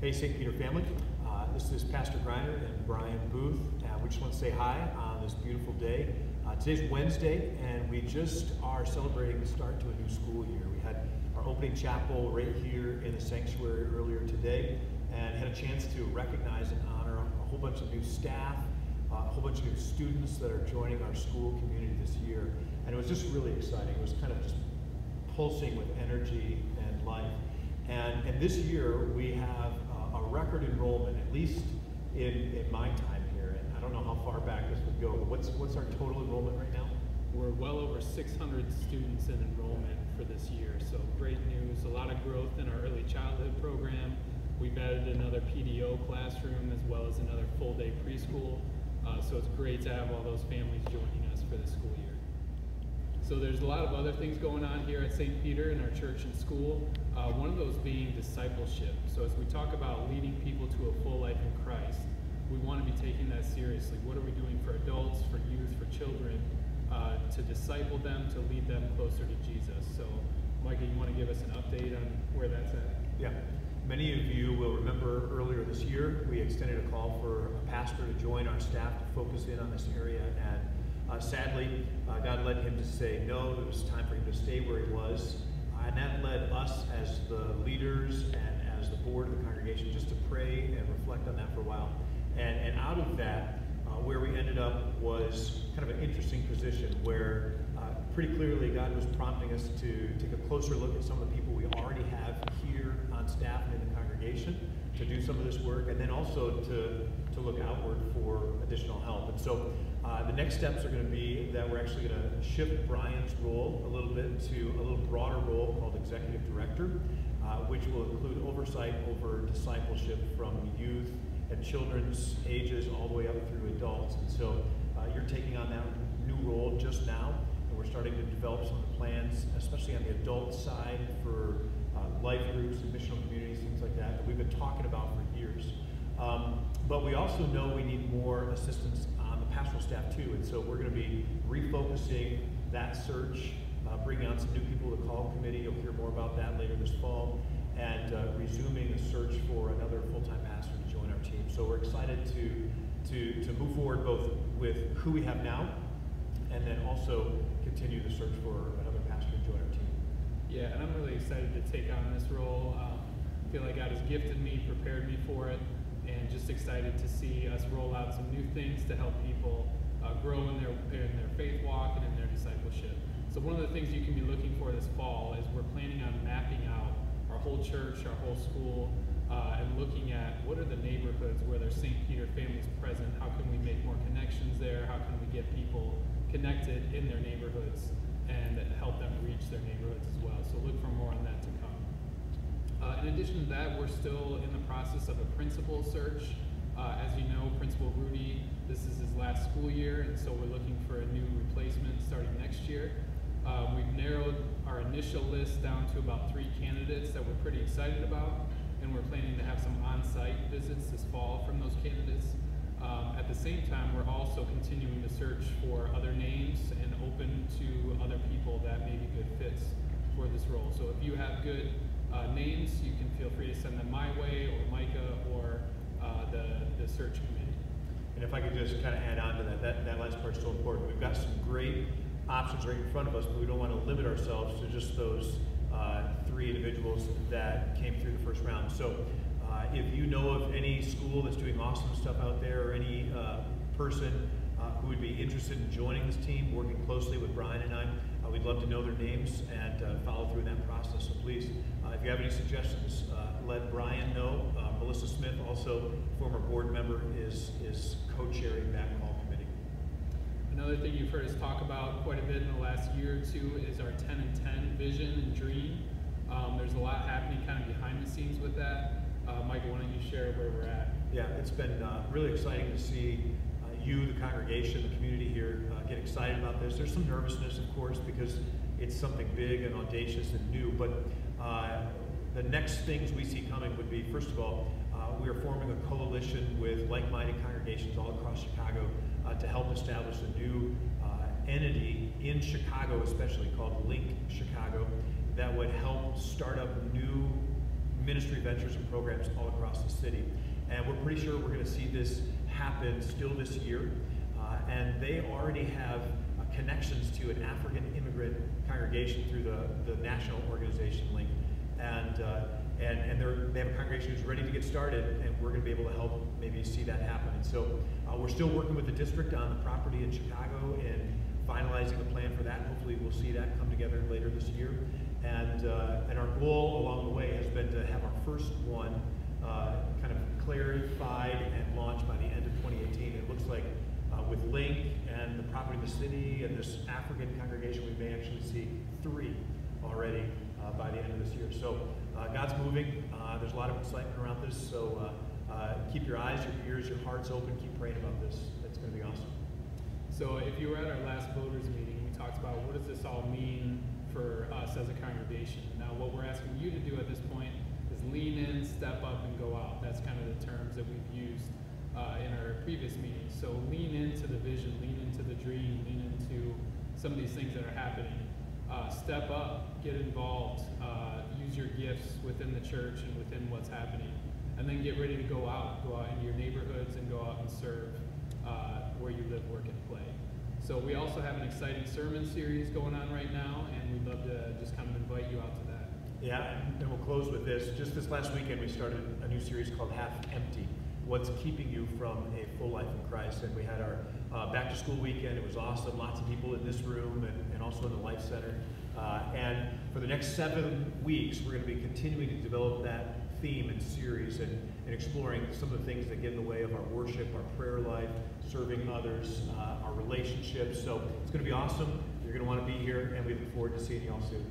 Hey, St. Peter family. This is Pastor Greiner and Brian Booth. We just want to say hi on this beautiful day. Today's Wednesday, and we just are celebrating the start to a new school year. We had our opening chapel right here in the sanctuary earlier today, and had a chance to recognize and honor a whole bunch of new staff, a whole bunch of new students that are joining our school community this year. And it was just really exciting. It was kind of just pulsing with energy and life. And this year we have a record enrollment, at least in my time here. And I don't know how far back this would go, but what's our total enrollment right now? We're well over 600 students in enrollment for this year. So great news, a lot of growth in our early childhood program. We've added another PDO classroom as well as another full day preschool. So it's great to have all those families joining us for the school year. So there's a lot of other things going on here at St. Peter in our church and school. One of those being discipleship. So as we talk about leading people to a full life in Christ, we want to be taking that seriously. What are we doing for adults, for youth, for children, to disciple them, to lead them closer to Jesus? So Micah, you want to give us an update on where that's at? Yeah. Many of you will remember earlier this year, we extended a call for a pastor to join our staff to focus in on this area. And sadly, God led him to say no. It was time for him to stay where he was. And that led us as the leaders and as the board of the congregation just to pray and reflect on that for a while. And out of that, where we ended up was kind of an interesting position where pretty clearly God was prompting us to take a closer look at some of the people we already have here on staff and in the congregation to do some of this work, and then also to look outward for additional help. And so the next steps are going to be that we're actually going to shift Brian's role a little bit to a little broader role called Executive Director, which will include oversight over discipleship from youth and children's ages all the way up through adults. And so you're taking on that new role just now, and we're starting to develop some of the plans, especially on the adult side for life groups and missional communities, things like that we've been talking about for years. But we also know we need more assistance on the pastoral staff too, and so we're going to be refocusing that search, bringing on some new people to the call committee. You'll hear more about that later this fall, and resuming a search for another full-time pastor to join our team. So we're excited to move forward both with who we have now, and then also continue the search for another pastor to join our team. Yeah, and I'm really excited to take on this role. I feel like God has gifted me, prepared me for it, and just excited to see us roll out some new things to help people grow in their faith walk and in their discipleship. So one of the things you can be looking for this fall is we're planning on mapping out our whole church, our whole school, and looking at what are the neighborhoods where there's St. Peter families present. How can we make more connections there? How can we get people connected in their neighborhoods and help them reach their neighborhoods as well? So look for more on that to come. In addition to that, we're still in the process of a principal search. As you know, Principal Rudy, this is his last school year, and so we're looking for a new replacement starting next year. We've narrowed our initial list down to about 3 candidates that we're pretty excited about, and we're planning to have some on-site visits this fall from those candidates. At the same time, we're also continuing to search for other names and open to other people that may be good fits for this role. So if you have good names, you can feel free to send them my way, or Micah, or the search committee. And if I could just kind of add on to that last part is so important. We've got some great options right in front of us, but we don't want to limit ourselves to just those 3 individuals that came through the first round. So if you know of any school that's doing awesome stuff out there, or any person who would be interested in joining this team, working closely with Brian and I, we'd love to know their names and follow through that process. So please, if you have any suggestions, let Brian know. Melissa Smith, also former board member, is co-chairing that call committee. Another thing you've heard us talk about quite a bit in the last year or two is our 10 and 10 vision and dream. There's a lot happening kind of behind the scenes with that. Michael, why don't you share where we're at? Yeah, it's been really exciting to see you, the congregation, the community here, get excited about this. There's some nervousness, of course, because it's something big and audacious and new, but the next things we see coming would be, first of all, we are forming a coalition with like-minded congregations all across Chicago to help establish a new entity in Chicago, especially called Link Chicago, that would help start up new ministry ventures and programs all across the city. And we're pretty sure we're going to see this happen still this year. And they already have connections to an African immigrant congregation through the national organization link. And they have a congregation who's ready to get started, and we're going to be able to help maybe see that happen. And so we're still working with the district on the property in Chicago and finalizing a plan for that. Hopefully we'll see that come together later this year. And our goal along the way has been to have our first one kind of clarified and launched by the end of 2018. It looks like with Link and the property in the city and this African congregation, we may actually see 3 already by the end of this year. So God's moving. There's a lot of excitement around this. So keep your eyes, your ears, your hearts open. Keep praying about this. It's going to be awesome. So if you were at our last voters meeting, we talked about what does this all mean for us as a congregation. Now what we're asking you to do at this point is lean in, step up, and go out. That's kind of the terms that we've used in our previous meetings. So lean into the vision, lean into the dream, lean into some of these things that are happening. Step up, get involved, use your gifts within the church and within what's happening. And then get ready to go out into your neighborhoods and go out and serve where you live, work, and play. So we also have an exciting sermon series going on right now, and we'd love to just kind of invite you out to that. Yeah, and we'll close with this. Just this last weekend, we started a new series called Half Empty. What's keeping you from a full life in Christ? And we had our back to school weekend. It was awesome. Lots of people in this room and also in the Life Center. And for the next 7 weeks, we're going to be continuing to develop that theme and series and exploring some of the things that get in the way of our worship, our prayer life, serving others, our relationships. So it's going to be awesome. You're going to want to be here, and we look forward to seeing you all soon.